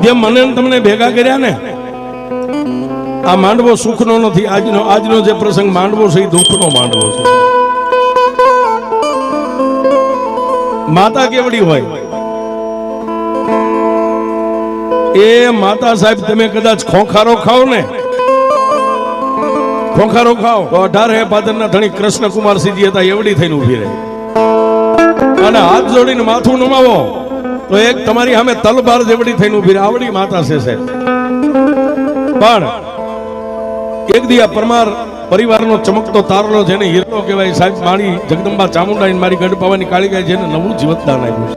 જે મને તમને ભેગા કર્યા ને, આ માંડવો સુખનો નથી. આજનો જે પ્રસંગ માંડવો છે એ દુઃખનો માંડવો છે. માતા કેવડી હોય એ માતા સાહેબ, તમે કદાચ ખોખારો ખાઓ ને, ખોખારો ખાઓ તો 18 પાદરના ધણી કૃષ્ણકુમાર સિદ્ધિ હતા એવડી થઈને ઉભી રહે. અને હાથ જોડીને માથું નમાવો તો એક તમારી સામે તલવાર જેવડી થઈને ઉભી રહે. આવડી માતા છે સાહેબ. પણ એક દી આ પરમાર પરિવારનો ચમકતો તારલો જેને હીરો કહેવાય સાહેબ, મારી જગદંબા ચામુંડા મારી ગઢપાવાની કાળી ગાય, જેને નવું જીવતદાન આપ્યું છે.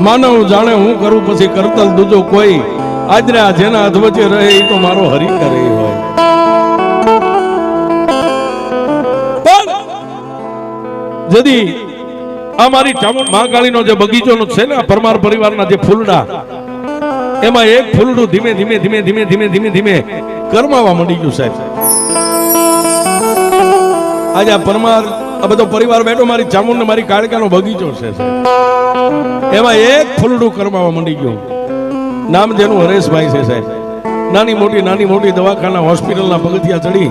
માનવ જાણે હું કરું પછી કરતલ દૂજો કોઈ, આજરા જેના અધવચે રહે એ તો મારો હરી કરે હોય. જદી આ મારી ચામુંડ મહાકાળીનો જે બગીચોનો છે ને, પરમાર પરિવારના જે ફૂલડા, એમાં એક ફૂલડું ધીમે ધીમે ધીમે ધીમે ધીમે ધીમે ધીમે કરમાવા માંડી ગયું સાહેબ. આજે આ પરમાર આ બધો પરિવાર બેઠો મારી ચામુંડ ને મારી કાળકાનો બગીચો છે. એમાં એક ફૂલડું કરમાવા માંડી ગયું. નામ જેનું હરેશભાઈ છે સાહેબ. નાની મોટી દવાખાના હોસ્પિટલના પગથિયા ચડી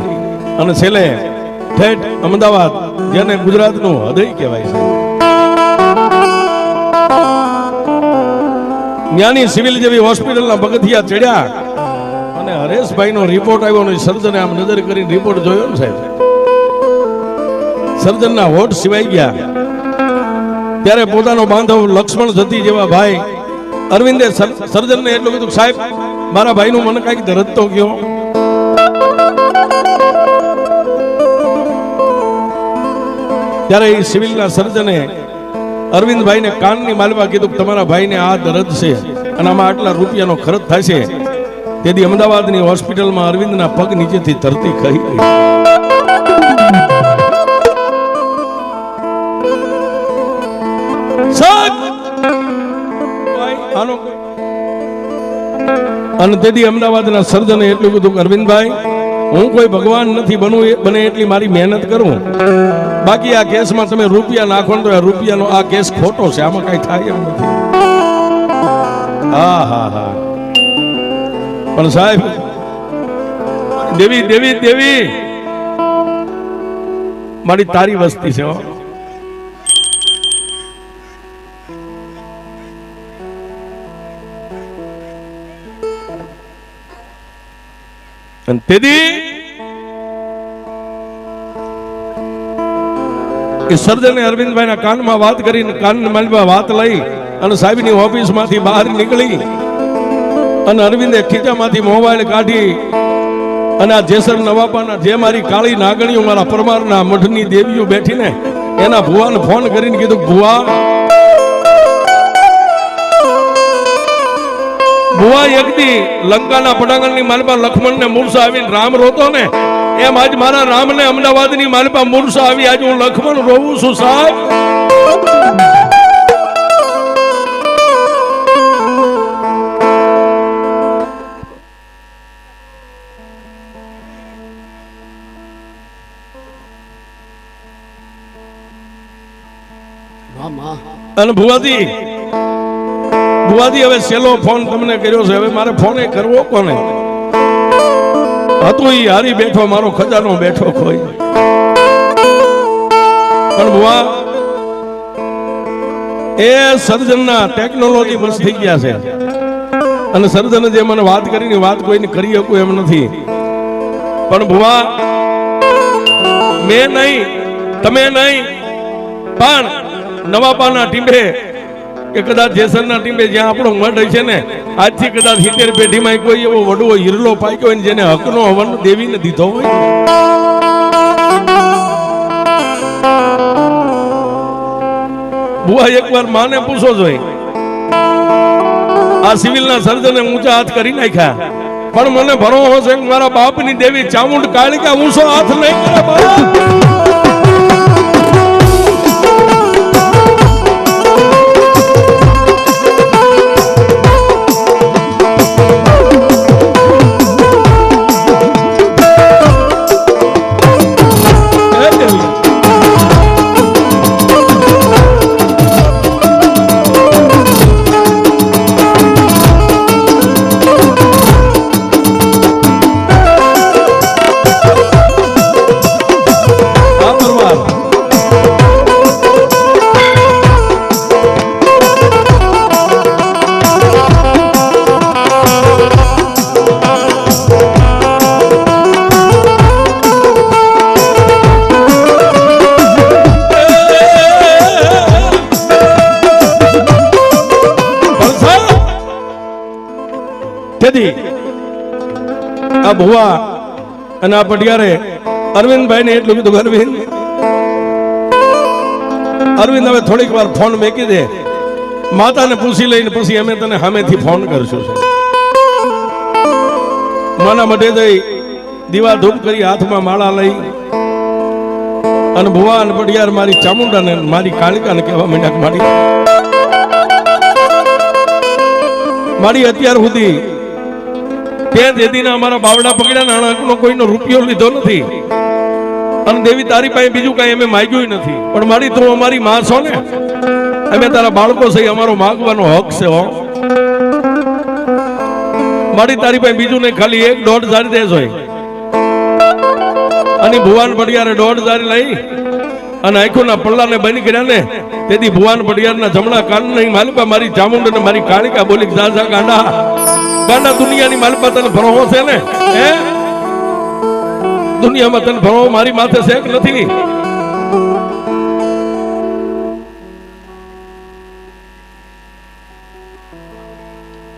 અને છેલ્લે ઠેઠ અમદાવાદ, જેને ગુજરાતનું હૃદય કહેવાય છે, જ્ઞાની સિવિલ જેવી હોસ્પિટલના પગથિયા ચડ્યા અને હરેશભાઈનો રિપોર્ટ આવ્યો ને સર્જને આમ નજર કરીને રિપોર્ટ જોયો ને સાહેબ, સર્જનના હોઠ સિવાય ગયા. ત્યારે પોતાનો બાંધવ લક્ષ્મણ જતી જેવા ભાઈ અરવિંદે સર્જનને એટલું કીધું, સાહેબ મારા ભાઈનું મને કઈક દર્દ તો ગયો. ત્યારે એ સિવિલના સર્જને અરવિંદભાઈને કાનની માલવા કીધું કે તમારા ભાઈને આ દર્દ છે અને આમાં આટલા રૂપિયાનો ખર્ચ થાય છે. તેથી અમદાવાદની હોસ્પિટલમાં અરવિંદના પગ નીચેથી ધરતી ખહી ગઈ. અને તેથી અમદાવાદના સર્જને એટલું કીધું કે અરવિંદભાઈ, હું કોઈ ભગવાન નથી બને એટલી મારી મહેનત કરું, બાકી આ કેસમાં તમે રૂપિયા નાખો તો આ રૂપિયાનો આ કેસ ખોટો છે, આમાં કઈ થાય એમ નથી. હા હા હા. પણ સાહેબ દેવી દેવી દેવી મારી તારી વસ્તી છે. અને તેથી કે સર્જને અરવિંદભાઈના કાનમાં વાત કરીને કાનની માલમાં વાત લઈ અને સાહેબની ઓફિસમાંથી બહાર નીકળી અને અરવિંદે ખીચામાંથી મોબાઈલ કાઢી અને આ જેસર નવાપાના જે મારી કાળી નાગણીઓ મારા પરમારના મઠની દેવીઓ બેઠીને એના ભુવાને ફોન કરીને કીધું, ભુવા એકદી લંકાના પટાંગણની માલપા લક્ષ્મણને મૂર્છા આવીને રામ રોતો ને, એમ આજ મારા રામને અમદાવાદની માલપા મૂર્છા આવી, આજ હું લક્ષ્મણ રોવું છું સાહેબ. અને ભુવાજી હવે છેલ્લો ફોન તમને કર્યો છે, હવે મારે ફોન કરવો કોને? હતું ઈ હારી બેઠો, મારો ખજાનો બેઠો ખોઈ. પણ ભુવા એ સર્જનના ટેકનોલોજી બસ થઈ ગયા છે અને સર્જને જે મને વાત કરીને વાત કોઈને કરી શકું એમ નથી. પણ ભુવા મેં નહીં, તમે નહીં, પણ નવાપાના ટીંબે કે કદાચ જેસરના ટીમે જ્યાં આપણો મઠ છે ને, આજથી કદાચ 70 પેઢીમાં કોઈ એવો વડવો હિરલો પાક્યો હોય જેને હકનો હવન દેવીને દીધો હોય. બુઆ એકવાર માને પૂછો જોઈ, આ સિવિલના સર્જને ઊંચા હાથ કરી નાખ્યા, પણ મને ભરોસો છે કે મારા બાપની દેવી ચામુંડ કાળિકા ઊંચો હાથ નહીં કરે. તેથી આ ભુવા અને આ પટિયારે અરવિંદભાઈ ને એટલું કીધું, અરવિંદ હવે થોડીક વાર ફોન મેકી દે, માતાને પૂછી લઈને પછી અમે તને સામેથી ફોન કરશું. માના મઢે જઈ દીવા ધૂપ કરી હાથમાં માળા લઈ અને ભુવા અને પટિયાર મારી ચામુંડાને મારી કાલિકાને કહેવા માંડ્યા, મારી અત્યાર સુધી ત્યાં દેદીના અમારા બાવડા પકડ્યા, નાણાંનો કોઈનો રૂપિયો લીધો નથી અને દેવી તારી પાસે બીજું કઈ અમે માંગ્યું નથી, પણ મારી તું અમારી માં છો ને, અમે તારા બાળકો છે, અમારો માંગવાનો હક છે. હો મારી તારી પાસે બીજું નહીં, ખાલી 1-1.5 હજાર દેશ હોય. અને ભુવાન પટિયારે 1.5 હજાર લઈ અને આંખોના પલ્લાને બંધ કર્યા ને, તેથી ભુવાન પટિયારના જમણા કાન નહીં માલિપા મારી ચામુંડ ને મારી કાળિકા બોલી, જા ગાંડા ગાંડા, દુનિયાની માલિપા તને ભરોવો છે ને? હે, દુનિયામાં તને ભરોવો મારી માથે છે કે નથી?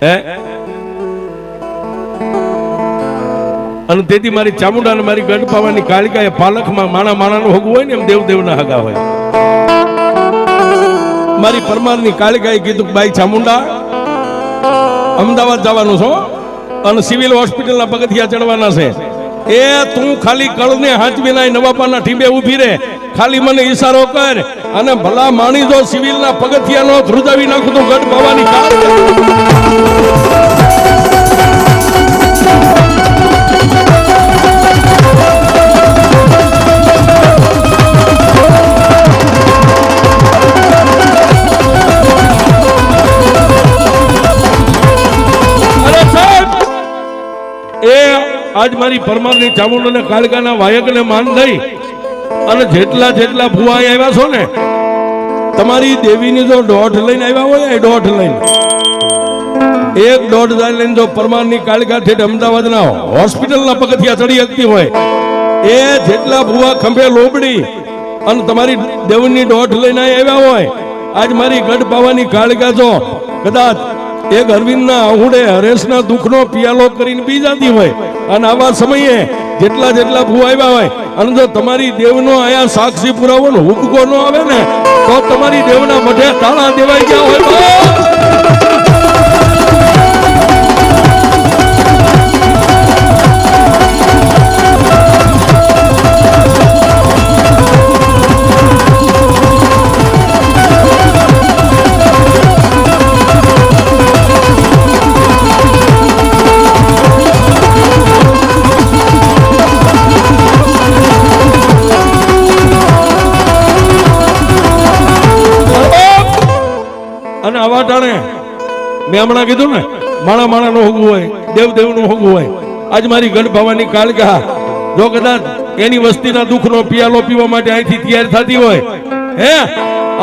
હે, અને તેથી મારી ચામુંડા અને મારી ગઢ પાવાની કાળિકા એ પાલખમાં માણા માણાનું હગું હોય ને એમ દેવ દેવના હગા હોય. મારી પરમારની કાળિકાએ કીધું, બાઈ ચામુંડા અમદાવાદ જવાનું છો અને સિવિલ હોસ્પિટલના પગથિયા ચડવાના છે, એ તું ખાલી કળને હાંચવીને નવાપાના ઠીંબે ઊભી રહે, ખાલી મને ઈશારો કર અને ભલા માણી જો સિવિલના પગથિયાનો ધ્રુજાવી નાખું તો ગઢ પાવાની આજ મારી પરમારની ચામુંડ અને કાળિકાના વાયકને માન દઈ અને જેટલા જેટલા ભુવા આવ્યા છો ને, તમારી દેવીની જો 1.5 લઈને આવ્યા હોય, એ 1.5 લઈને 1-1.5 હજાર લઈને જો પરમારની કાળિકા ઠેઠ અમદાવાદના હોસ્પિટલના પગથિયા ચડી શકતી હોય, એ જેટલા ભુવા ખંભે લોબડી અને તમારી દેવની 1.5 લઈને આવ્યા હોય, આજ મારી ગઢ પાવાની કાળિકા જો કદાચ એક અરવિંદના આહુડે હરેશના દુઃખનો પિયાલો કરીને પી જતી હોય, અને આવા સમયે જેટલા જેટલા ભૂ આવ્યા હોય અને જો તમારી દેવનો આયા સાક્ષી પુરાવાનો હુકકો ન આવે ને, તો તમારી દેવના મઢે તાળા દેવાઈ ગયા હોય. અને આવા ટાણે મેં હમણાં કીધું ને, માણા માણાનું હોગું હોય, દેવ દેવનું હોગું હોય. આજ મારી ગઢ ભાવાની કાળિકા જો કદાચ એની વસ્તીના દુઃખનો પિયાલો પીવા માટે અહીંથી તૈયાર થતી હોય, હે,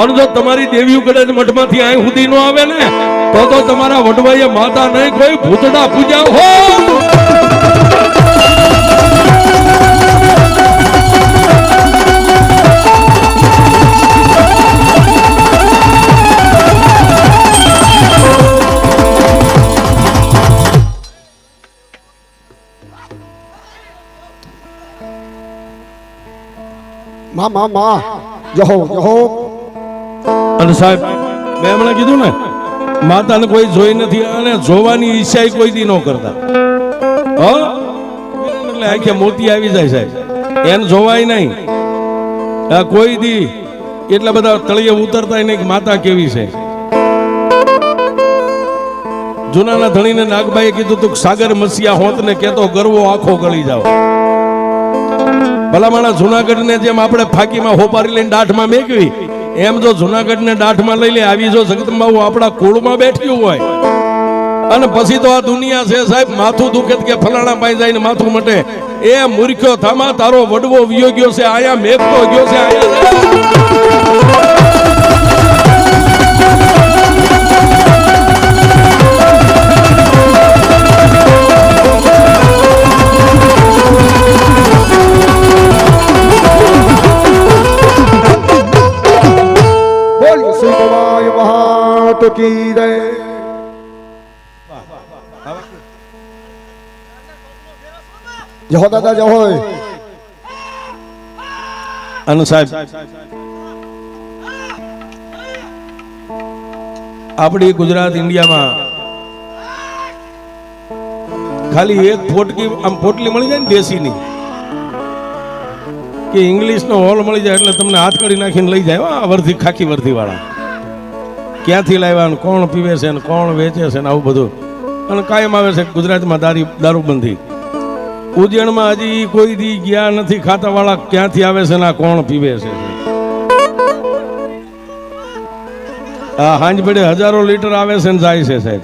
અને જો તમારી દેવીઓ કદાચ મઠમાંથી અહીં સુધી ન આવે ને, તો તમારા વડવાઈએ માતા નહીં કોઈ ભૂતડા પૂજા હો. અને સાહેબ મેં હમણાં કીધું ને, માતાને કોઈ જોઈ નથી અને જોવાની ઈચ્છા કોઈ દી ન કરતા. એટલે આખે મોતી આવી જાય સાહેબ, એને જોવાય નહીં કોઈ દી, એટલા બધા તળિયે ઉતરતા નહીં કે માતા કેવી છે. જૂનાના ધણીને નાગભાઈએ કીધું તું સાગર મસીયા હોત ને કેતો ગરવો આખો ગળી જાવ. ભલામણા જુનાગઢ ને જેમ આપણે ફાકીમાં હોપારી લઈને દાઢમાં મેકવી, એમ જો જુનાગઢ ને દાઢમાં લઈ લે, આવી જો જગદંબાઓ આપણા કુળમાં બેઠ્યું હોય, અને પછી તો આ દુનિયા છે સાહેબ, માથું દુખે કે ફલાણા પાઈ જાય ને માથું મટે, એ મૂર્ખ્યો થામા તારો વડવો વિયો ગયો છે, આયા મેકતો ગયો છે, આયા की रे જહો દાદા જહો. અને સાહેબ આપણી ગુજરાત ઇન્ડિયામાં ખાલી એક ફોટકી આમ પોટલી મળી જાય ને દેશીની કે ઇંગ્લિશનો હોલ મળી જાય એટલે તમને હાથ કડી નાખીને લઈ જાય આ વર્ધી ખાખી વર્ધી વાળા ક્યાંથી લાવ્યા ને કોણ પીવે છે ને કોણ વેચે છે ને આવું બધું. અને કાયમ આવે છે ગુજરાતમાં દારૂબંધી. ઉજ્જૈનમાં હજી કોઈ દી ગયા નથી ખાતા વાળા ક્યાંથી આવે છે ને આ કોણ પીવે છે. આ હાંજ પડે હજારો લીટર આવે છે ને જાય છે સાહેબ.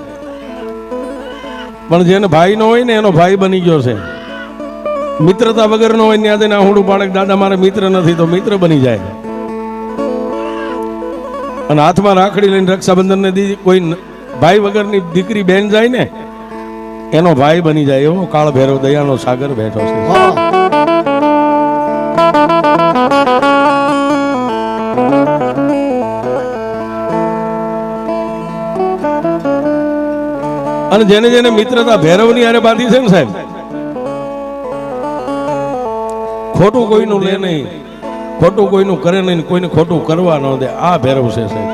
પણ જેને ભાઈ નો હોય ને એનો ભાઈ બની ગયો છે. મિત્રતા વગર નો હોય ત્યાં જઈને આહુડું પાડે દાદા મારે મિત્ર નથી તો મિત્ર બની જાય. અને હાથમાં રાખડી લઈને રક્ષાબંધન ને દી કોઈ ભાઈ વગરની દીકરી બેન જાય ને એનો ભાઈ બની જાય. એવો કાળ ભૈરવ દયાનો સાગર બેઠો છે. અને જેને જેને મિત્રતા ભૈરવની હારે બાંધી છે ને સાહેબ ખોટું કોઈનું લે નહીં, ખોટું કોઈનું કરે નહીં, કોઈને ખોટું કરવા ન દે. આ ભૈરવ છે સાહેબ.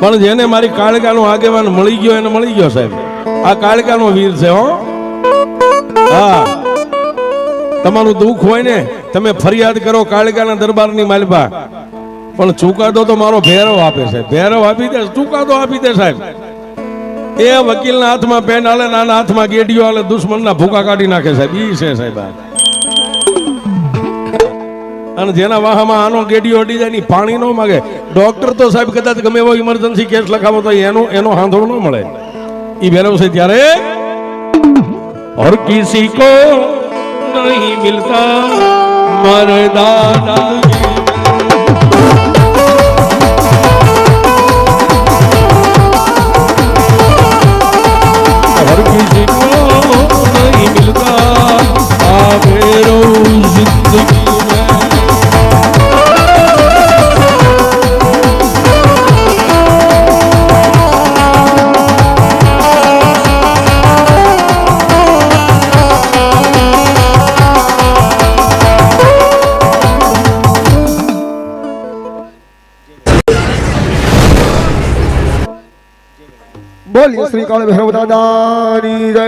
પણ જેને મારી કાળકાનો આગેવાન મળી ગયો એને મળી ગયો સાહેબ. આ કાળકાનો વીર છે હો. હા, તમારું દુઃખ હોય ને તમે ફરિયાદ કરો કાળકાના દરબારની માલપા, પણ ચુકાદો તો મારો ભૈરવ આપે છે. ભૈરવ આપી દે, ચુકાદો આપી દે સાહેબ. એ વકીલના હાથમાં પેન હાલે, નાના હાથમાં ગેડીઓ હાલે, દુશ્મનના ભૂકા કાઢી નાખે સાહેબ. ઈ છે સાહેબ. અને જેના વાહમાં આનો ગેડીઓ અડી જાય ની પાણી ન માગે. ડોક્ટર તો સાહેબ કદાચ ગમે એવો ઇમરજન્સી કેસ લખાવો તો એનો હાંધો ન મળે. ઈ ભૈરવ છે ત્યારે ઓર કિસી કો નહીં મિલતા મરદાના किसी को नहीं मिलता आ भैरव जिंदगी બોલીએ શ્રી કાળ ભૈરવ દાદાની જય.